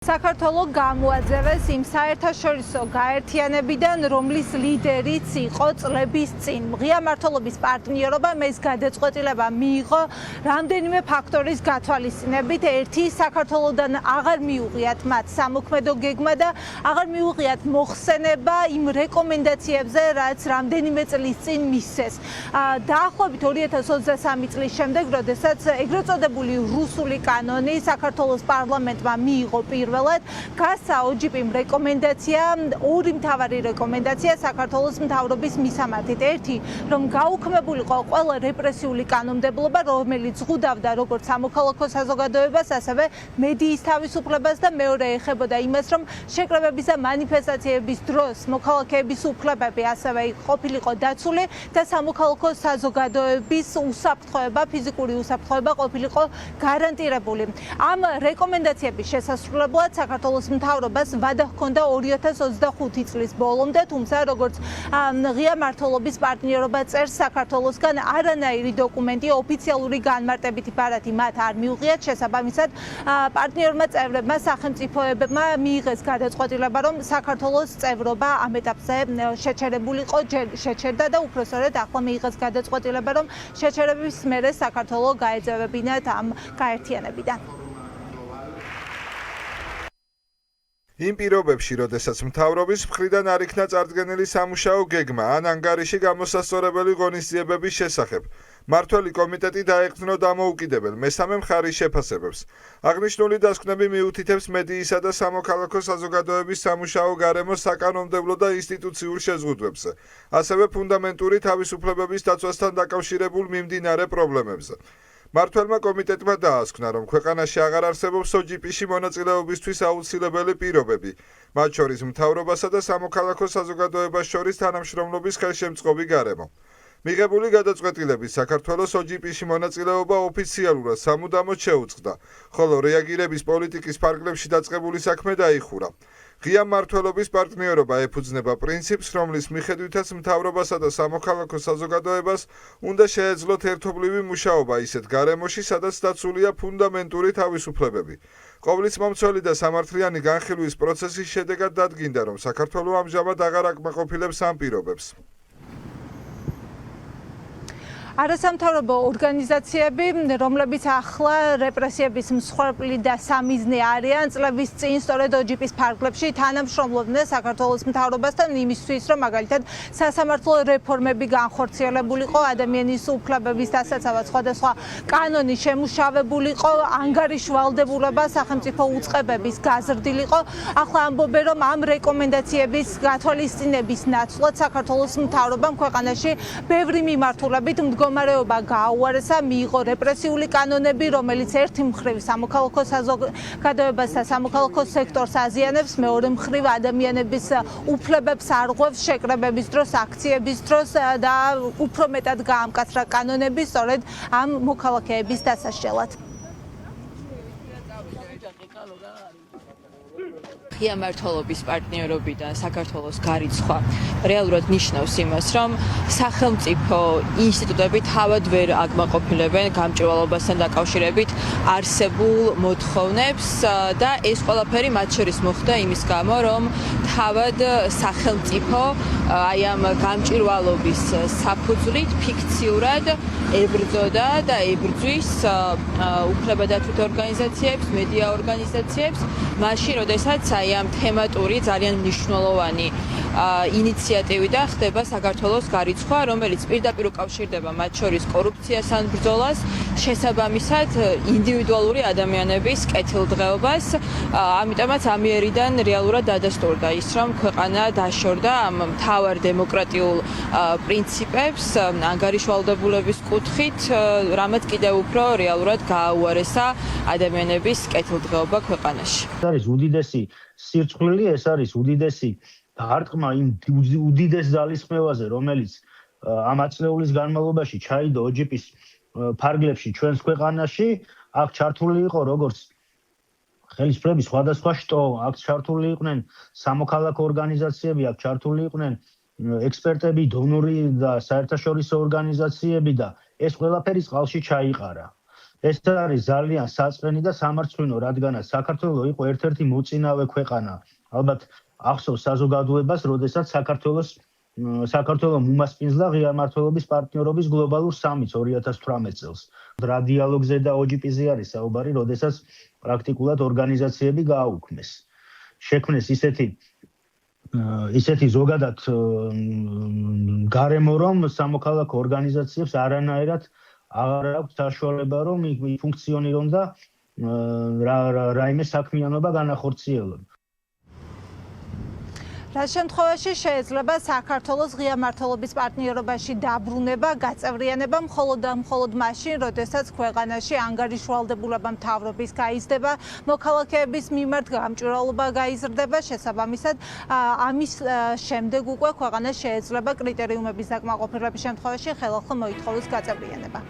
საქართველოს გამოაძევეს იმ საერთაშორისო გაერთიანებიდან, რომლის ლიდერიც იყო წლების წინ. ღია მმართველობის პარტნიორობა ეს გადაწყვეტილება მიიღო რამდენიმე ფაქტორის გათვალისწინებით. ერთი, საქართველოსდან აღარ მიუღიათ მათ სამოქმედო გეგმა და აღარ მიუღიათ მოხსენება იმ რეკომენდაციებზე, რაც რამდენიმე წლის წინ მისცეს. დაახლოებით 2023 წლის შემდეგ, როდესაც ეგრეთ წოდებული რუსული კანონი საქართველოს პარლამენტმა მიიღო პირველად გასცა OGP-მ რეკომენდაცია, ორი მთავარი რეკომენდაცია საქართველოს მთავრობის მისამართით. ერთი, რომ გაუქმებულიყო ყველა რეპრესიული კანონმდებლობა, რომელიც ზღუდავდა როგორც სამოქალაქო საზოგადოებას, ასევე მედიის თავისუფლებას და მეორე ეხებოდა იმას, რომ შეკრებების და მანიფესტაციების დროს მოქალაქეების უფლებები ასევე ყოფილიყო დაცული და სამოქალაქო საზოგადოების უსაფრთხოება, ფიზიკური უსაფრთხოება ყოფილიყო გარანტირებული. ამ რეკომენდაციების შესასრულებლად საქართველოს მთავრობას ვადა ჰქონდა 2025 წლის ბოლომდე, თუმცა როგორც ღია მმართველობის პარტნიორობა წერს, საქართველოსგან არანაირი დოკუმენტი ოფიციალური განმარტებითი ბარათი მათ არ მიუღიათ. შესაბამისად, პარტნიორმა წევრებმა სახელმწიფოებმა მიიღეს გადაწყვეტილება, რომ საქართველოს წევრობა ამ ეტაპზე შეჩერებულიყო, შეჩერდა და უпростоრად ახლა მიიღეს გადაწყვეტილება, რომ შეჩერების მერე საქართველოს გაეძევებინათ ამ გაერთიანებიდან. იმ პირობებში, როდესაც მთავრობის მხრიდან არ იქნა წარდგენილი სამუშაო გეგმა ან ანგარიში გამოსასწორებელი ღონისძიებების შესახებ, მმართველი კომიტეტი დაეყრდნო დამოუკიდებელ მესამე მხარის შეფასებებს. აღნიშნული დასკვნები მიუთითებს მედიისა და სამოქალაქო საზოგადოების სამუშაო გარემოს საკანონმდებლო და ინსტიტუციურ შეზღუდვებზე, ასევე ფუნდამენტური თავისუფლებების დაცვასთან დაკავშირებულ მიმდინარე პრობლემებზე. მმართველმა კომიტეტმა დაასკვნა, რომ ქვეყანაში აღარ არსებობს OGP-ში მონაწილეობისთვის აუცილებელი პირობები, მათ შორის მთავრობასა და სამოქალაქო საზოგადოებას შორის თანამშრომლობის ხელშემწყობი გარემო. მიღებული გადაწყვეტილებით საქართველოს OGP-ში მონაწილეობა ოფიციალურად სამუდამოდ შეუწყდა, ხოლო რეაგირების პოლიტიკის ფარგლებში დაწყებული საქმე დაიხურა. ღია მმართველობის პარტნიორობა ეფუძნება პრინციპს, რომლის მიხედვითაც მთავრობასა და სამოქალაქო საზოგადოებას უნდა შეეძლოთ ერთობლივი მუშაობა ისეთ გარემოში, სადაც დაცულია ფუნდამენტური თავისუფლებები. ყოვლისმომცველი და სამართლიანი განხილვის პროცესის შედეგად დადგინდა, რომ საქართველო ამჟამად აღარ აკმაყოფილებს ამ პირობებს. არასამთავრობო ორგანიზაციები, რომლებიც ახლა რეპრესიების მსხვერპლი და სამიზნე არიან, წლების წინ სწორედ OGP-ის ფარგლებში თანამშრომლობდნენ საქართველოს მთავრობასთან იმისთვის, რომ მაგალითად სასამართლო რეფორმები განხორციელებულიყო, ადამიანის უფლებების დასაცავად სხვადასხვა კანონი შემუშავებულიყო, ანგარიში ვალდებულება სახელმწიფო უწყებების გაზრდილიყო. ახლა ამბობენ, რომ ამ რეკომენდაციების გათვალისწინების ნაცვლად საქართველოს მთავრობამ ქვეყანაში ბევრი მიმართულებით მდგომარეობა გააუარესა, მიიღო რეპრესიული კანონები, რომელიც ერთი მხრივ სამოქალაქო საზოგადოებას და სამოქალაქო სექტორს აზიანებს, მეორე მხრივ ადამიანების უფლებებს არღვევს შეკრებების დროს, აქციების დროს და უფრო მეტად გაამკაცრა კანონები სწორედ ამ მოქალაქეების დასაშლელად. ღია მმართველობის პარტნიორობიდან საქართველოს გარიცხვა რეალურად ნიშნავს იმას, რომ სახელმწიფო ინსტიტუტები თავად ვერ აკმაყოფილებენ გამჭვირვალობასთან დაკავშირებით არსებულ მოთხოვნებს და ეს ყველაფერი მათ შორის მოხდა იმის გამო, რომ თავად სახელმწიფო აი ამ გამჭვირვალობის საფუძვლით ფიქციურად ებრძოდა და ებრძვის უფლებადაცვით ორგანიზაციებს, მედია ორგანიზაციებს, მაშინ როდესაც აი ამ თემატური ძალიან მნიშვნელოვანი ინიციატივიდან ხდება საქართველოს გარიცხვა, რომელიც პირდაპირ უკავშირდება მათ შორის კორუფციასთან ბრძოლას, შესაბამისად ინდივიდუალური ადამიანების კეთილდღეობას. ამიტომაც ამიერიდან რეალურად დადასტურდა ის, რომ ქვეყანა დაშორდა ამ მთავარ დემოკრატიულ პრინციპებს, ანგარიშვალდებულების კუთხით, რამაც კიდევ უფრო რეალურად გააუარესა ადამიანების კეთილდღეობა ქვეყანაში. არის უდიდესი სირცხვილი, ეს არის უდიდესი დარტყმა იმ უდიდეს ძალისხმევაზე, რომელიც ამ აწლეულის განმავლობაში ჩაიდო OGP-ის ფარგლებში ჩვენს ქვეყანაში. აქ ჩართული იყო როგორც ხელისუფლების სხვადასხვა შტო, აქ ჩართული იყვნენ სამოქალაქო ორგანიზაციები, აქ ჩართული იყვნენ ექსპერტები, დონორი და საერთაშორისო ორგანიზაციები და ეს ყველაფერი წყალში ჩაიყარა. ეს არის ძალიან საწყენი და სამარცხვინო, რადგანაც საქართველო იყო ერთ-ერთი მოწინავე ქვეყანა. ალბათ ახსოვს საზოგადოებას, როდესაც საქართველოს უმასპინძლა ღია მმართველობის პარტნიორობის გლობალურ სამიტს 2018 წელს. რა დიალოგზე და OGP-ზე არის საუბარი, როდესაც პრაქტიკულად ორგანიზაციები გააუქმეს. შექმნეს ისეთი ზოგადად გარემო, რომ სამოქალაქო ორგანიზაციებს არანაირად აღარ აქვს საშუალება, რომ ფუნქციონირონ და რაიმე საქმიანობა განახორციელონ. რა შემთხვევაში შეიძლება საქართველოს ღია მმართველობის პარტნიორობაში დაბრუნება, გაწევრიანება მხოლოდ მაშინ, როდესაც ქვეყანაში ანგარიშვალდებულება მთავრობის გაიზრდება, მოქალაქეების მიმართ გამჭვირვალობა გაიზრდება, შესაბამისად, ამის შემდეგ უკვე ქვეყანას შეიძლება კრიტერიუმების დაკმაყოფილების შემთხვევაში ხელახლა მოითხოვოს გაწევრიანება.